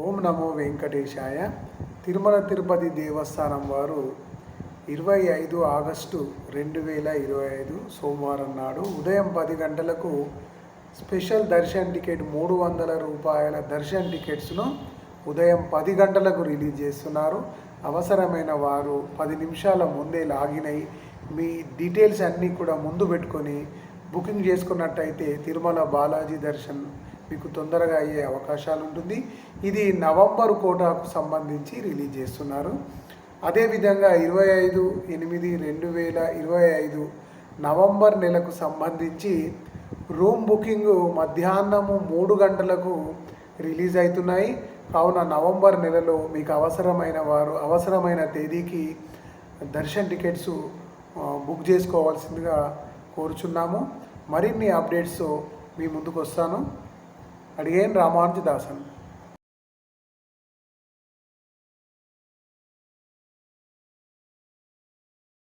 ఓం నమో వెంకటేశాయ. తిరుమల తిరుపతి దేవస్థానం వారు 25 ఆగస్టు 2025 సోమవారం నాడు ఉదయం 10 గంటలకు స్పెషల్ దర్శన్ టికెట్ 300 రూపాయల దర్శన్ టికెట్స్ను ఉదయం 10 గంటలకు రిలీజ్ చేస్తున్నారు. అవసరమైన వారు 10 నిమిషాల ముందే లాగిన్ అయ్యి మీ డీటెయిల్స్ అన్నీ కూడా ముందు పెట్టుకొని బుకింగ్ చేసుకున్నట్టయితే తిరుమల బాలాజీ దర్శన్ మీకు తొందరగా అయ్యే అవకాశాలు ఉంటుంది. ఇది నవంబర్ కోటాకు సంబంధించి రిలీజ్ చేస్తున్నారు. అదేవిధంగా 25/8/2025 నవంబర్ నెలకు సంబంధించి రూమ్ బుకింగ్ మధ్యాహ్నము 3 గంటలకు రిలీజ్ అవుతున్నాయి. కావున నవంబర్ నెలలో మీకు అవసరమైన వారు అవసరమైన తేదీకి దర్శన్ టికెట్స్ బుక్ చేసుకోవాల్సిందిగా కోరుచున్నాము. మరిన్ని అప్డేట్స్ మీ ముందుకు వస్తాను. అడిగేన్ రామానుజదాసన్.